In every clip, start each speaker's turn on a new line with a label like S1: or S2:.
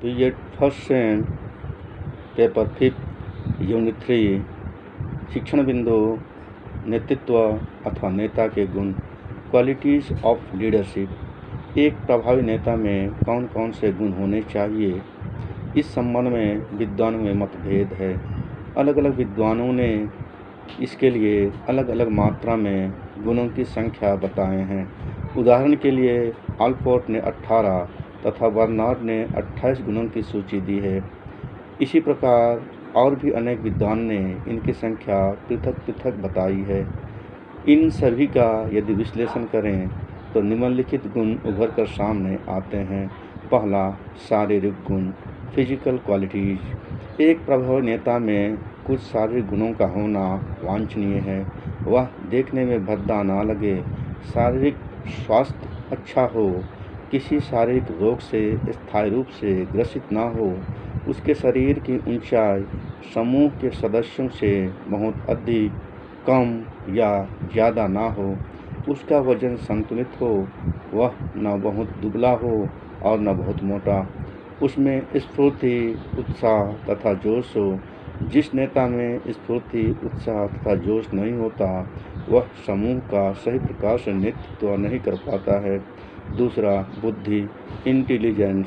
S1: Period first sem paper 5 unit 3 शिक्षण बिंदु नेतृत्व अथवा नेता के गुण क्वालिटीज़ ऑफ लीडरशिप। एक प्रभावी नेता में कौन कौन से गुण होने चाहिए, इस संबंध में विद्वानों में मतभेद है। अलग अलग विद्वानों ने इसके लिए अलग अलग मात्रा में गुणों की संख्या बताए हैं। उदाहरण के लिए आल्पोर्ट ने 18 तथा बर्नार्ड ने 28 गुणों की सूची दी है। इसी प्रकार और भी अनेक विद्वान ने इनकी संख्या पृथक पृथक बताई है। इन सभी का यदि विश्लेषण करें तो निम्नलिखित गुण उभर कर सामने आते हैं। पहला, शारीरिक गुण, फिजिकल क्वालिटीज़। एक प्रभावी नेता में कुछ शारीरिक गुणों का होना वांछनीय है। वह देखने में भद्दा ना लगे, शारीरिक स्वास्थ्य अच्छा हो, किसी शारीरिक रोग से स्थायी रूप से ग्रसित ना हो, उसके शरीर की ऊंचाई समूह के सदस्यों से बहुत अधिक, कम या ज़्यादा ना हो, उसका वजन संतुलित हो, वह न बहुत दुबला हो और न बहुत मोटा, उसमें स्फूर्ति, उत्साह तथा जोश हो। जिस नेता में स्फूर्ति, उत्साह तथा जोश नहीं होता, वह समूह का सही प्रकार से नेतृत्व नहीं कर पाता है। दूसरा, बुद्धि, इंटेलिजेंस।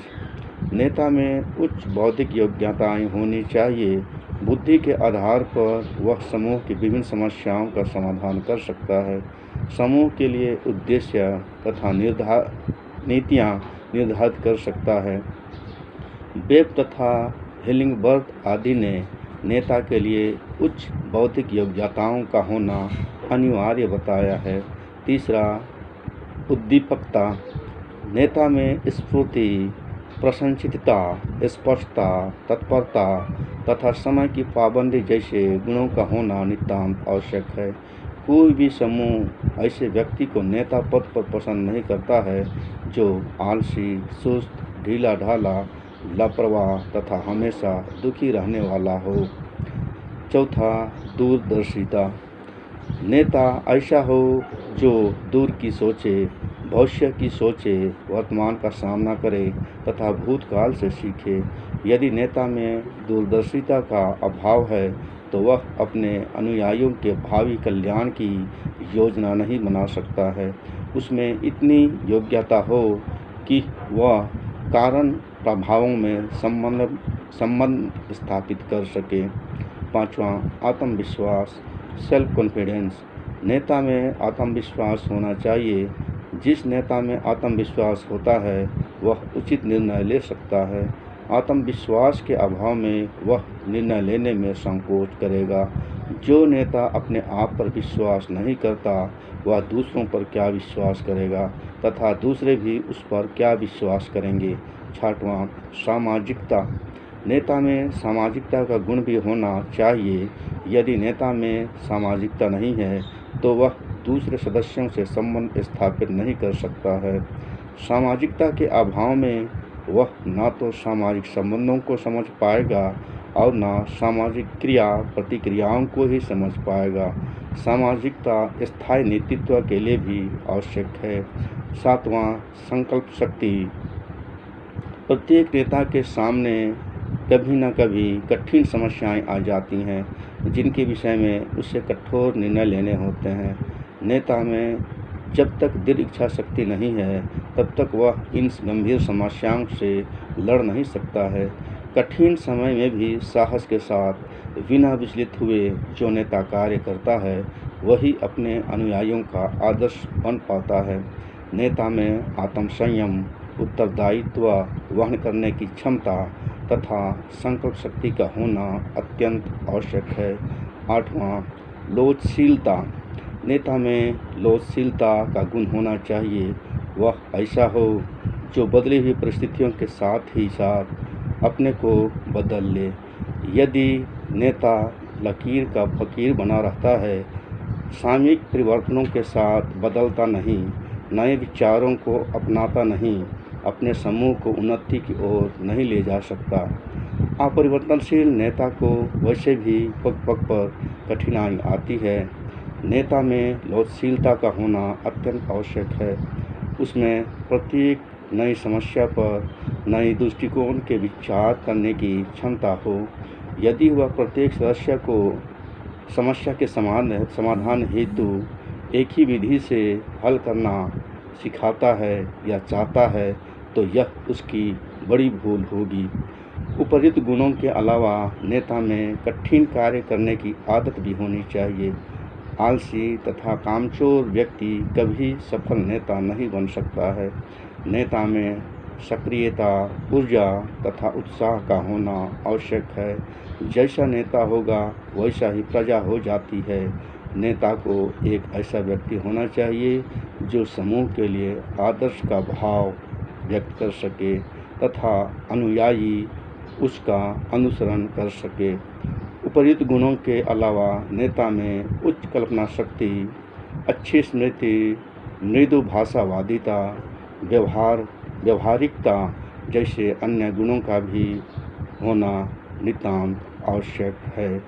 S1: नेता में उच्च बौद्धिक योग्यताएं होनी चाहिए। बुद्धि के आधार पर वह समूह की विभिन्न समस्याओं का समाधान कर सकता है, समूह के लिए उद्देश्य तथा नीतियाँ निर्धारित कर सकता है। वेब तथा हिलिंगबर्ग आदि ने नेता के लिए उच्च बौद्धिक योग्यताओं का होना अनिवार्य बताया है। तीसरा, उद्दीपकता। नेता में स्फूर्ति, प्रसन्नचित्तता, स्पष्टता, तत्परता तथा समय की पाबंदी जैसे गुणों का होना नितांत आवश्यक है। कोई भी समूह ऐसे व्यक्ति को नेता पद पर पसंद नहीं करता है जो आलसी, सुस्त, ढीला ढाला, लापरवाह तथा हमेशा दुखी रहने वाला हो। चौथा, दूरदर्शिता। नेता ऐसा हो जो दूर की सोचे, भविष्य की सोचे, वर्तमान का सामना करे तथा भूतकाल से सीखे। यदि नेता में दूरदर्शिता का अभाव है तो वह अपने अनुयायियों के भावी कल्याण की योजना नहीं बना सकता है। उसमें इतनी योग्यता हो कि वह कारण प्रभावों में संबंध स्थापित कर सके। पांचवा, आत्मविश्वास, सेल्फ कॉन्फिडेंस। नेता में आत्मविश्वास होना चाहिए। जिस नेता में आत्मविश्वास होता है वह उचित निर्णय ले सकता है। आत्मविश्वास के अभाव में वह निर्णय लेने में संकोच करेगा। जो नेता अपने आप पर विश्वास नहीं करता वह दूसरों पर क्या विश्वास करेगा तथा दूसरे भी उस पर क्या विश्वास करेंगे। छठवां, सामाजिकता। नेता में सामाजिकता का गुण भी होना चाहिए। यदि नेता में सामाजिकता नहीं है तो वह दूसरे सदस्यों से संबंध स्थापित नहीं कर सकता है। सामाजिकता के अभाव में वह न तो सामाजिक संबंधों को समझ पाएगा और न सामाजिक क्रिया प्रतिक्रियाओं को ही समझ पाएगा। सामाजिकता स्थायी नेतृत्व के लिए भी आवश्यक है। सातवां, संकल्प शक्ति। प्रत्येक नेता के सामने कभी न कभी कठिन समस्याएं आ जाती हैं जिनके विषय में उसे कठोर निर्णय लेने होते हैं। नेता में जब तक दृढ़ इच्छा शक्ति नहीं है तब तक वह इन गंभीर समस्याओं से लड़ नहीं सकता है। कठिन समय में भी साहस के साथ बिना विचलित हुए जो नेता कार्य करता है वही अपने अनुयायियों का आदर्श बन पाता है। नेता में आत्मसंयम, उत्तरदायित्व वहन करने की क्षमता तथा संकल्प शक्ति का होना अत्यंत आवश्यक है। आठवां, लोचशीलता। नेता में लोचशीलता का गुण होना चाहिए। वह ऐसा हो जो बदली हुई परिस्थितियों के साथ ही साथ अपने को बदल ले। यदि नेता लकीर का फकीर बना रहता है, सामयिक परिवर्तनों के साथ बदलता नहीं, नए विचारों को अपनाता नहीं, अपने समूह को उन्नति की ओर नहीं ले जा सकता। अपरिवर्तनशील नेता को वैसे भी पग पग पर कठिनाई आती है। नेता में लोचशीलता का होना अत्यंत आवश्यक है। उसमें प्रत्येक नई समस्या पर नए दृष्टिकोण के विचार करने की क्षमता हो। यदि वह प्रत्येक सदस्य को समस्या के समाधान हेतु एक ही विधि से हल करना सिखाता है या चाहता है, तो यह उसकी बड़ी भूल होगी। उपर्युक्त गुणों के अलावा नेता में कठिन कार्य करने की आदत भी होनी चाहिए। आलसी तथा कामचोर व्यक्ति कभी सफल नेता नहीं बन सकता है। नेता में सक्रियता, ऊर्जा तथा उत्साह का होना आवश्यक है। जैसा नेता होगा वैसा ही प्रजा हो जाती है। नेता को एक ऐसा व्यक्ति होना चाहिए जो समूह के लिए आदर्श का भाव व्यक्त कर सके तथा अनुयायी उसका अनुसरण कर सके। उपर्युक्त गुणों के अलावा नेता में उच्च कल्पना शक्ति, अच्छी स्मृति, मृदु भाषावादिता, व्यवहारिकता जैसे अन्य गुणों का भी होना नितांत आवश्यक है।